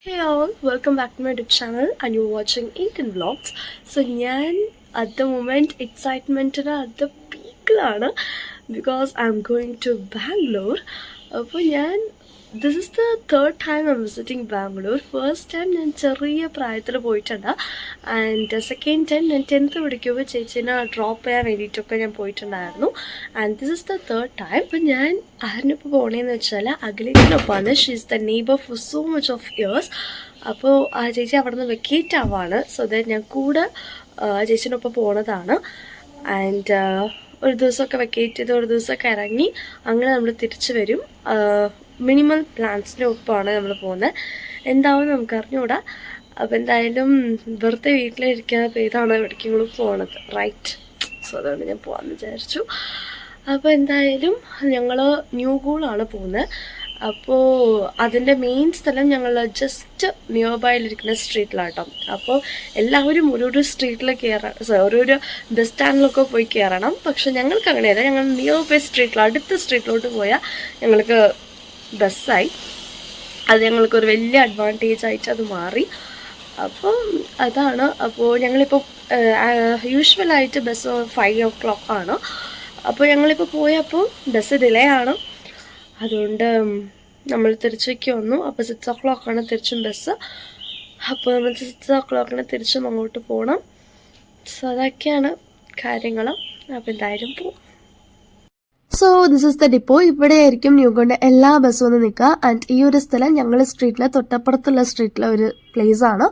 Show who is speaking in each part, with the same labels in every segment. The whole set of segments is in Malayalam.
Speaker 1: Hey all, welcome back to my YouTube channel and you're watching Eden Vlogs. So ഞാൻ at the moment excitementന് at the peakലാണ് because I'm going to Bangalore. അപ്പോൾ this is the third time I'm visiting Bangalore. First time ഞാൻ ചെറിയ പ്രായത്തിൽ പോയിട്ടുണ്ട് and second time ഞാൻ 10th പഠിക്കുമ്പോൾ ചേച്ചീനെ ഡ്രോപ്പ് ചെയ്യാൻ വേണ്ടിയിട്ടൊക്കെ ഞാൻ പോയിട്ടുണ്ടായിരുന്നു and this is the third time. അപ്പോൾ ഞാൻ ആരിനിപ്പോൾ പോകണേന്ന് വെച്ചാൽ അഖിലേച്ചിനൊപ്പമാണ്. She is the neighbour for so much of years. അപ്പോൾ ആ ചേച്ചി അവിടെ നിന്ന് വെക്കേറ്റ് ആവാണ്. സോ ദാറ്റ് ഞാൻ കൂടെ ചേച്ചിനൊപ്പം പോണതാണ് ആൻഡ് ഒരു ദിവസമൊക്കെ വെക്കേറ്റ് ചെയ്ത് ഒരു ദിവസമൊക്കെ ഇറങ്ങി അങ്ങനെ നമ്മൾ തിരിച്ചു വരും. മിനിമൽ പ്ലാൻസിൻ്റെ ഒപ്പമാണ് നമ്മൾ പോകുന്നത്. എന്താവും നമുക്ക് അറിഞ്ഞുകൂടാ. അപ്പോൾ എന്തായാലും വെറുതെ വീട്ടിലിരിക്കാതെ പെയ്താണ് എവിടേക്കെങ്കിലും പോണത്, റൈറ്റ്? സോ അതുകൊണ്ട് ഞാൻ പോകാമെന്ന് വിചാരിച്ചു. അപ്പോൾ എന്തായാലും ഞങ്ങൾ ന്യൂ ഗൂളാണ് പോകുന്നത്. അപ്പോൾ അതിൻ്റെ മെയിൻ സ്ഥലം ഞങ്ങൾ ജസ്റ്റ് നിയർ ബൈയിലിരിക്കുന്ന സ്ട്രീറ്റിലാട്ടോ. അപ്പോൾ എല്ലാവരും ഓരോരോ സ്ട്രീറ്റിൽ ഓരോരോ ബസ് സ്റ്റാൻഡിലൊക്കെ പോയി കയറണം. പക്ഷെ ഞങ്ങൾക്ക് അങ്ങനെയല്ല, ഞങ്ങൾ നിയർ ബൈ സ്ട്രീറ്റിൽ അടുത്ത സ്ട്രീറ്റിലോട്ട് പോയാൽ ഞങ്ങൾക്ക് ബസ്സായി. അത് ഞങ്ങൾക്കൊരു വലിയ അഡ്വാൻറ്റേജ് ആയിട്ട് അത് മാറി. അപ്പം അതാണ്. അപ്പോൾ ഞങ്ങളിപ്പോൾ യൂഷ്വലായിട്ട് ബസ് 5 o'clock ആണ്. അപ്പോൾ ഞങ്ങളിപ്പോൾ പോയപ്പോൾ ബസ് ഡിലേ ആണ്. അതുകൊണ്ട് നമ്മൾ തിരിച്ചേക്ക് വന്നു. അപ്പോൾ 6 o'clock ആണ് തിരിച്ചും ബസ്. അപ്പോൾ നമ്മൾ 6 o'clock തിരിച്ചും അങ്ങോട്ട് പോകണം. സോ അതൊക്കെയാണ് കാര്യങ്ങൾ. അപ്പോൾ എന്തായാലും പോവും. So this is the depot. ഇവിടെ ആയിരിക്കും ന്യൂഗോണിൻ്റെ എല്ലാ ബസ്സും ഒന്ന് നിൽക്കുക. ആൻഡ് ഈ ഒരു സ്ഥലം ഞങ്ങളുടെ സ്ട്രീറ്റിലെ തൊട്ടപ്പുറത്തുള്ള സ്ട്രീറ്റിലെ ഒരു പ്ലേസ് ആണ്.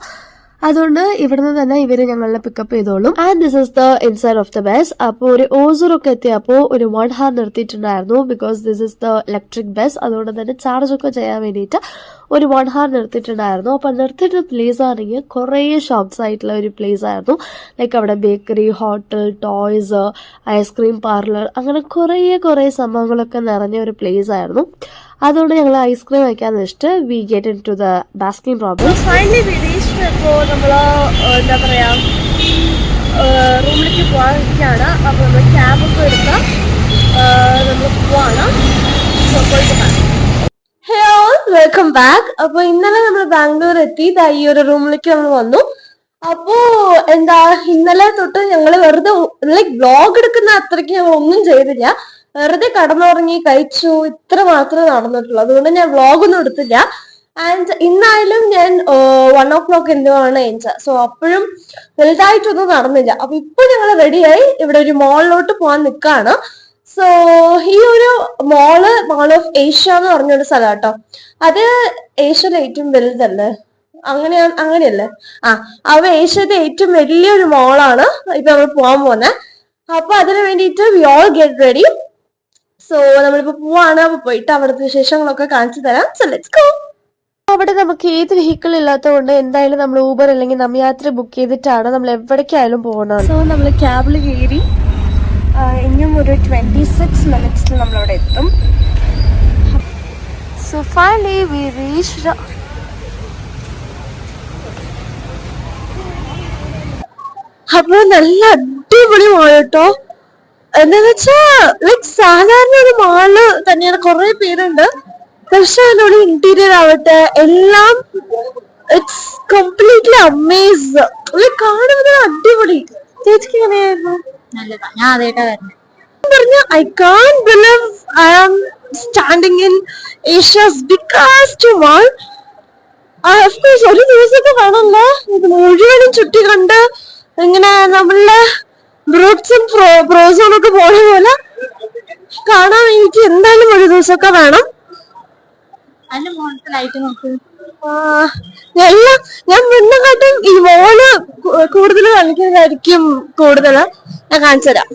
Speaker 1: അതുകൊണ്ട് ഇവിടുന്ന് തന്നെ ഇവര് ഞങ്ങളെ പിക്കപ്പ് ചെയ്തോളും. And this is the inside of the bus. അപ്പോൾ ഒരു ഓസറൊക്കെ എത്തിയപ്പോൾ ഒരു 1 hour നിർത്തിയിട്ടുണ്ടായിരുന്നു. Because this is the electric bus. അതുകൊണ്ട് തന്നെ ചാർജ് ഒക്കെ ചെയ്യാൻ വേണ്ടിയിട്ട് ഒരു 1 hour നിർത്തിയിട്ടുണ്ടായിരുന്നു. അപ്പോൾ നിർത്തിയിട്ട് പ്ലേസ് ആണെങ്കിൽ കുറേ ഷോപ്സ് ആയിട്ടുള്ള ഒരു പ്ലേസ് ആയിരുന്നു. ലൈക്ക് അവിടെ bakery, hotel, toys, ice cream parlour, അങ്ങനെ കുറേ സംഭവങ്ങളൊക്കെ നിറഞ്ഞ ഒരു പ്ലേസ് ആയിരുന്നു. അതുകൊണ്ട് ഞങ്ങൾ ഐസ്ക്രീം വയ്ക്കാന്ന് വെച്ചിട്ട് we get in to the Baskin Robbins. Finally we reached. ഇപ്പോൾ നമ്മൾ എന്താ പറയുക, റൂമിലേക്ക് പോകാനാണ്. അപ്പോൾ നമ്മൾ ക്യാബൊക്കെ എടുക്കാം, നമ്മൾ പോവാണ്. Hello, welcome back. അപ്പോൾ ഇന്നലെ നമ്മൾ ബാംഗ്ലൂർ എത്തി. ഈ ഒരു റൂമിലേക്ക് നമ്മൾ വന്നു. അപ്പോ ഇന്നലെ തൊട്ട് ഞങ്ങൾ വെറുതെ ലൈക്ക് വ്ലോഗ് എടുക്കുന്ന അത്രയ്ക്ക് ഞങ്ങൾ ഒന്നും ചെയ്തില്ല. വെറുതെ കടന്നുറങ്ങി കഴിച്ചു, ഇത്ര മാത്രമേ നടന്നിട്ടുള്ളൂ. അതുകൊണ്ട് ഞാൻ വ്ലോഗൊന്നും എടുത്തില്ല. ആൻഡ് ഇന്നായാലും ഞാൻ 1 o'clock എന്തോ ആണ് എൻജോയ്. സോ അപ്പോഴും വലുതായിട്ടൊന്നും നടന്നില്ല. അപ്പൊ ഇപ്പൊ ഞങ്ങൾ റെഡിയായി ഇവിടെ ഒരു മോളിലോട്ട് പോകാൻ നിൽക്കാണ്. സോ ഈ ഒരു മോൾ ഓഫ് ഏഷ്യ എന്ന് പറഞ്ഞൊരു സ്ഥലം കേട്ടോ. അത് ഏഷ്യയിലെ ഏറ്റവും വലുതല്ലേ, അങ്ങനെയല്ലേ? അവ ഏഷ്യത്തെ ഏറ്റവും വലിയൊരു മോളാണ് ഇപ്പൊ നമ്മൾ പോകാൻ പോകുന്നത്. അപ്പൊ അതിനു വേണ്ടിയിട്ട് we all get ready. So നമ്മളിപ്പോ പോവാണ്. അപ്പൊ പോയിട്ട് അവിടുത്തെ വിശേഷങ്ങളൊക്കെ കാണിച്ചു തരാം. So let's go. അവിടെ നമുക്ക് ഏത് വെഹിക്കിൾ ഇല്ലാത്തതുകൊണ്ട് എന്തായാലും നമ്മൾ ഊബർ അല്ലെങ്കിൽ നമ്മയാത്ര ബുക്ക് ചെയ്തിട്ടാണ് നമ്മൾ എവിടേക്കായാലും പോകുന്നത്. സോ നമ്മൾ ക്യാബിൽ കയറി. ഇനിയും ഒരു 26 minutes നമ്മളവിടെ എത്തും. So finally we reached. അപ്പൊ നല്ല അടിപൊളി മോൾ കേട്ടോ. എന്താന്ന് വെച്ചാ ലൈക് സാധാരണ ഒരു മാള് തന്നെയാണ്, കുറെ പേരുണ്ട്. പക്ഷെ അതിനോട് ഇന്റീരിയർ ആവട്ടെ എല്ലാം ഇറ്റ്സ് കംപ്ലീറ്റ്ലി അമേസ്. ലൈക് കാണുന്നത് അടിപൊളി. ചേച്ചിക്ക് എങ്ങനെയായിരുന്നു? പറഞ്ഞ I can believe I am standing in Asia's biggest mall. Of course ഒരു ദിവസമൊക്കെ വേണമല്ലോ ഇത് മുഴുവനും ചുറ്റി കണ്ട് ഇങ്ങനെ നമ്മളുടെ ബ്രൂട്ട്സും പ്രോസും ഒക്കെ പോണ പോലെ കാണാൻ എനിക്ക് എന്തായാലും ഒരു ദിവസമൊക്കെ വേണം. ഞാൻ മുന്നെക്കാട്ടും ഈ മോള് കൂടുതൽ കളിക്കുന്നതായിരിക്കും കൂടുതൽ. ഞാൻ കാണിച്ചു തരാം.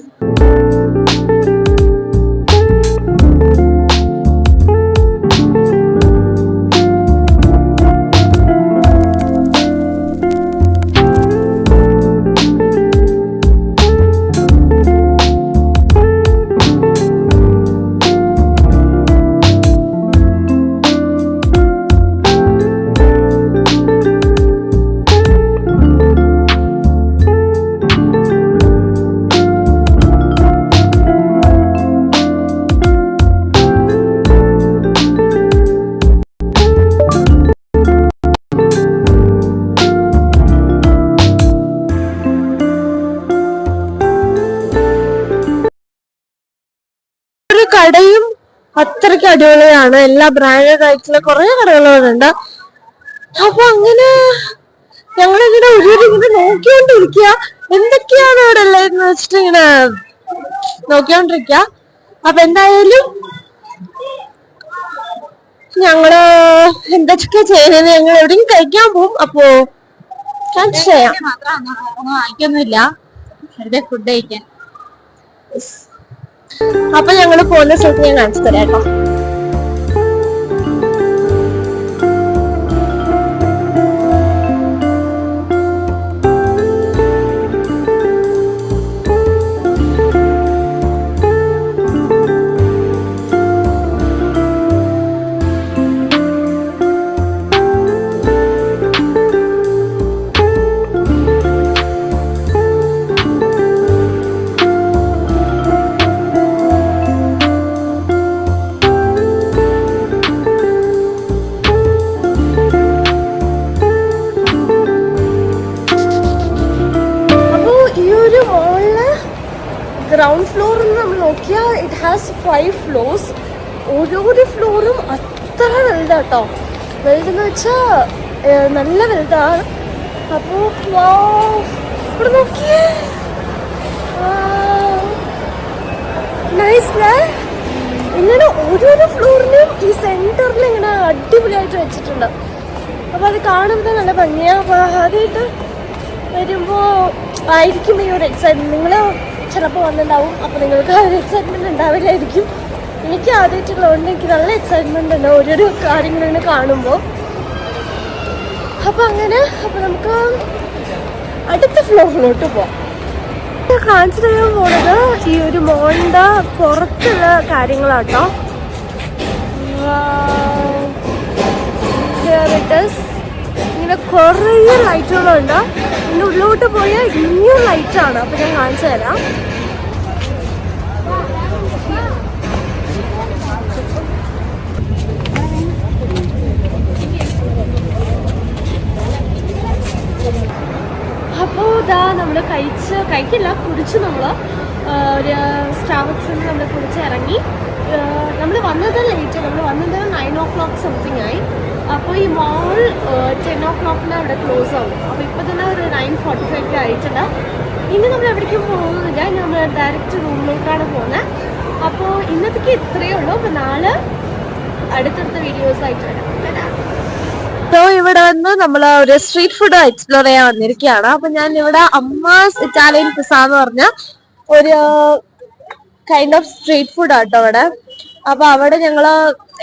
Speaker 1: കടയും അത്രയ്ക്ക് അടിപൊളിയാണ്. എല്ലാ ബ്രാൻഡഡ് ആയിട്ടുള്ള കുറെ കടകളുണ്ട്. അപ്പൊ അങ്ങനെ ഞങ്ങളിങ്ങനെ ഇങ്ങനെ നോക്കിക്കൊണ്ടിരിക്കുക, എന്തൊക്കെയാണ് ഇവിടെ ഉള്ളതെന്ന് വെച്ചിട്ട് ഇങ്ങനെ നോക്കിക്കൊണ്ടിരിക്കുക. അപ്പൊ എന്തായാലും ഞങ്ങള് എന്തൊക്കെ ചെയ്യുന്നത്, ഞങ്ങൾ എവിടെയും കഴിക്കാൻ പോകും. അപ്പോ ചെയ്യാം, വാങ്ങിക്കൊന്നുമില്ല, വെറുതെ ഫുഡ് കഴിക്കാൻ. അപ്പൊ ഞങ്ങള് പോകുന്ന സ്ഥലത്ത് ഞാൻ കാണിച്ചു തരാം കേട്ടോ. ഗ്രൗണ്ട് ഫ്ലോർ നമ്മൾ നോക്കിയാൽ ഇറ്റ് ഹാസ് 5 floors. ഓരോ ഫ്ലോറും അത്ര വലുതാട്ടോ. വലുതെന്ന് വെച്ചാൽ നല്ല വലുതാണ്. അപ്പോൾ ഇവിടെ നോക്കിയേ, നൈസ്ലേ. ഇങ്ങനെ ഓരോരോ ഫ്ലോറിനും ഈ സെന്ററിൽ ഇങ്ങനെ അടിപൊളിയായിട്ട് വെച്ചിട്ടുണ്ട്. അപ്പോൾ അത് കാണുമ്പോൾ നല്ല ഭംഗിയാണ്. അപ്പോൾ ആദ്യമായിട്ട് വരുമ്പോൾ ആയിരിക്കും ഈ ഒരു എക്സൈറ്റ്മെന്റ്. നിങ്ങൾ ചിലപ്പോൾ വന്നിട്ടുണ്ടാവും, അപ്പോൾ നിങ്ങൾക്ക് ആ ഒരു എക്സൈറ്റ്മെന്റ് ഉണ്ടാവില്ലായിരിക്കും. എനിക്ക് ആദ്യമായിട്ടുള്ളതുകൊണ്ട് എനിക്ക് നല്ല എക്സൈറ്റ്മെന്റ് ഉണ്ട് ഓരോരോ കാര്യങ്ങളിങ്ങനെ കാണുമ്പോൾ. അപ്പോൾ നമുക്ക് അടുത്ത ഫ്ലോറിലോട്ട് പോവാം. കാണിച്ചു തരാൻ പോണത് ഈ ഒരു മോളിൻ്റെ പുറത്തുള്ള കാര്യങ്ങളാട്ടോ. ഇങ്ങനെ കുറേ ലൈറ്റുകളുണ്ട്. ഇതിൻ്റെ ഉള്ളിലോട്ട് പോയാൽ ഇനിയും ലൈറ്റാണ്. അപ്പോൾ ഞാൻ കാണിച്ചു തരാം. അപ്പോൾ ഇതാ നമ്മൾ കുടിച്ച് നമ്മൾ ഒരു സ്റ്റാർബക്സിൽ നിന്ന് നമ്മൾ കുടിച്ച് ഇറങ്ങി. നമ്മൾ വന്നത് ലേറ്റ്, നമ്മൾ വന്നത് 9 o'clock സംതിങ് ആയി. അപ്പോൾ ഈ മോൾ 10 o'clock അവിടെ ക്ലോസ് ആവും. അപ്പോൾ ഇപ്പോൾ തന്നെ ഒരു 9:45 ആയിട്ടുണ്ട്. ഇനി നമ്മൾ എവിടേക്കും പോകുന്നില്ല, ഇനി നമ്മൾ ഡയറക്റ്റ് റൂമിലേക്കാണ് പോകുന്നത്. അപ്പോൾ ഇന്നത്തേക്ക് ഇത്രയേ ഉള്ളൂ. അപ്പോൾ നാളെ അടുത്തടുത്ത വീഡിയോസായിട്ട് വരാം. ഇവിടെ വന്ന് നമ്മൾ ഒരു സ്ട്രീറ്റ് ഫുഡ് എക്സ്പ്ലോർ ചെയ്യാൻ വന്നിരിക്കുകയാണ്. അപ്പൊ ഞാൻ ഇവിടെ അമ്മാസ് ഇറ്റാലിയൻ പിസ്സ എന്ന് പറഞ്ഞ ഒരു കൈൻഡ് ഓഫ് സ്ട്രീറ്റ് ഫുഡ് ആട്ടോ അവിടെ. അപ്പൊ അവിടെ ഞങ്ങള്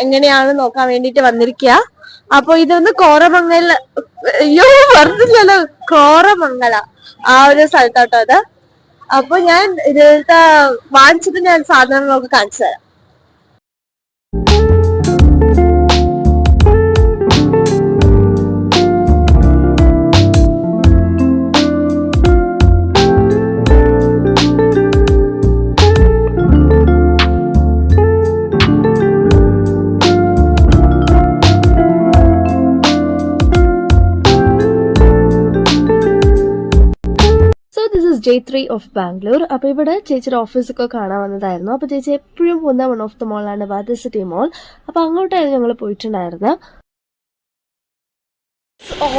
Speaker 1: എങ്ങനെയാണ് നോക്കാൻ വേണ്ടിട്ട് വന്നിരിക്കുക. അപ്പൊ ഇതൊന്ന് കോറമംഗല, പറഞ്ഞില്ലല്ലോ, കോറമംഗല ആ ഒരു സ്ഥലത്തോട്ടോ അത്. അപ്പൊ ഞാൻ ഇതിലത്തെ വാങ്ങിച്ചിട്ട് ഞാൻ സാധനങ്ങളൊക്കെ കാണിച്ചു തരാം. Day 3 of Bangalore. അപ്പോൾ ഇവിടെ ചേച്ചിയുടെ ഓഫീസൊക്കെ കാണാൻ വന്നതായിരുന്നു. അപ്പോൾ ചേച്ചി എപ്പോഴും പോകുന്ന വൺ ഓഫ് ദ മോളാണ് വാദ സിറ്റി മോൾ. അപ്പോൾ അങ്ങോട്ടായിരുന്നു ഞങ്ങൾ പോയിട്ടുണ്ടായിരുന്നത്.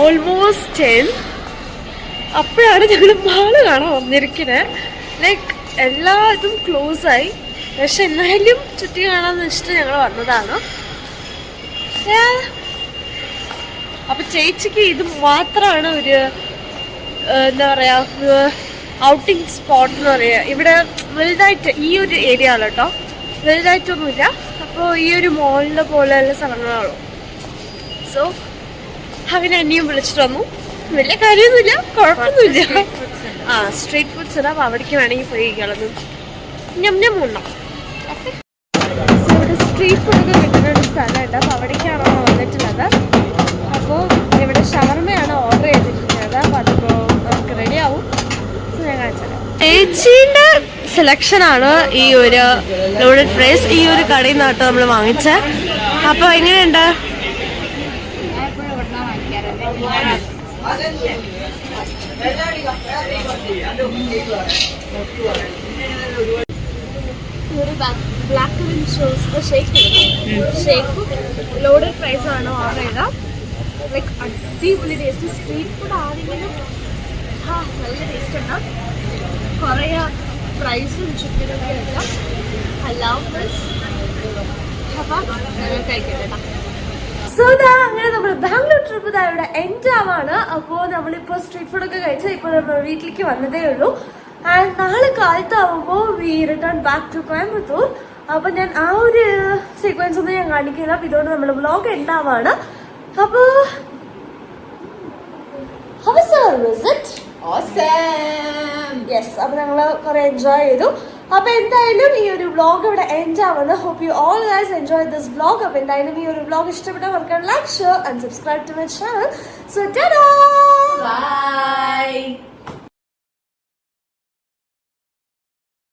Speaker 1: ഓൾമോസ്റ്റ് 10 അപ്പോഴാണ് ഞങ്ങൾ മാള് കാണാൻ വന്നിരിക്കുന്നത്. ലൈക്ക് എല്ലാ ഇതും ക്ലോസ് ആയി, പക്ഷെ എന്നാലും ചുറ്റി കാണാന്ന് വെച്ചിട്ട് ഞങ്ങൾ വന്നതാണ്. അപ്പൊ ചേച്ചിക്ക് ഇത് മാത്രമാണ് ഒരു എന്താ പറയാ ഔട്ടിങ് സ്പോട്ട് എന്ന് പറയുക. ഇവിടെ വലുതായിട്ട് ഈ ഒരു ഏരിയ ആണ് കേട്ടോ, വലുതായിട്ടൊന്നുമില്ല. അപ്പോൾ ഈ ഒരു മോളിൻ്റെ പോലെയുള്ള സ്ഥലങ്ങളാണോ. സോ അവനെ എന്നെയും വിളിച്ചിട്ട് വന്നു. വലിയ കാര്യമൊന്നുമില്ല, കുഴപ്പമൊന്നുമില്ല. സ്ട്രീറ്റ് ഫുഡ്സ് ഉണ്ട്. അപ്പോൾ അവിടേക്ക് വേണമെങ്കിൽ പോയി കളഞ്ഞു ഞമ്മുണ്ടാവും. ഇവിടെ സ്ട്രീറ്റ് ഫുഡൊക്കെ കിട്ടുന്ന ഒരു സ്ഥലമുണ്ട്. അപ്പോൾ അവിടേക്കാണ് നമ്മൾ വന്നിട്ടുള്ളത്. അപ്പോൾ ഇവിടെ ഷവർമയാണ് ഓർഡർ ചെയ്തിട്ടുള്ളത്. അപ്പോൾ അതിപ്പോൾ നമുക്ക് റെഡി ആവും. ചേച്ചീൻ്റെ സെലക്ഷൻ ആണ് ഈ ഒരു ലോഡഡ് ഫ്രൈസ് ഈ ഒരു കടയിൽ നിന്നാട്ടോ നമ്മൾ വാങ്ങിച്ചത്. അപ്പോൾ എങ്ങനെയുണ്ട്? ഈ ഒരു ബ്ലാക്ക് കറന്റ് ജ്യൂസ് ഷേക്ക് ഷേക്കും ലോഡഡ് പ്രൈസ് ആണ് ഓർഡർ ചെയ്താൽ ലൈക്ക് അടിപൊളി ടേസ്റ്റ്. സ്ട്രീറ്റ് ഫുഡ് ആണെങ്കിലും നല്ല ടേസ്റ്റ് ഉണ്ട്. കുറേ പ്രൈസും ചിക്കനൊക്കെ എല്ലാം അല്ലാതെ കഴിക്കട്ടെ. സോ അങ്ങനെ നമ്മൾ ബാംഗ്ലൂർ ട്രിപ്പ് ഇവിടെ എൻഡ് ആവാണ്. അപ്പോൾ നമ്മളിപ്പോൾ സ്ട്രീറ്റ് ഫുഡൊക്കെ കഴിച്ചാൽ ഇപ്പോൾ നമ്മൾ വീട്ടിലേക്ക് വന്നതേ ഉള്ളൂ. ആൻഡ് നാളെ കാലത്താവുമ്പോൾ we return back to Coimbatore. അപ്പോൾ ഞാൻ ആ ഒരു സീക്വൻസ് ഒന്നും ഞാൻ കാണിക്കില്ല. അപ്പോൾ ഇതുകൊണ്ട് നമ്മുടെ വ്ലോഗ് ഉണ്ടാവാണ്. അപ്പോൾ യെസ്, അപ്പോൾ ഞങ്ങൾ കുറേ എൻജോയ് ചെയ്തു. അപ്പോൾ എന്തായാലും ഈ ഒരു വ്ലോഗ് ഇവിടെ എൻഡ് ആവുന്നു. Hope you all guys enjoy this vlog. അപ്പോൾ എന്തായാലും ഈ ഒരു വ്ലോഗ് ഇഷ്ടപ്പെട്ടവർക്ക് like, share and subscribe to my channel. So Tata.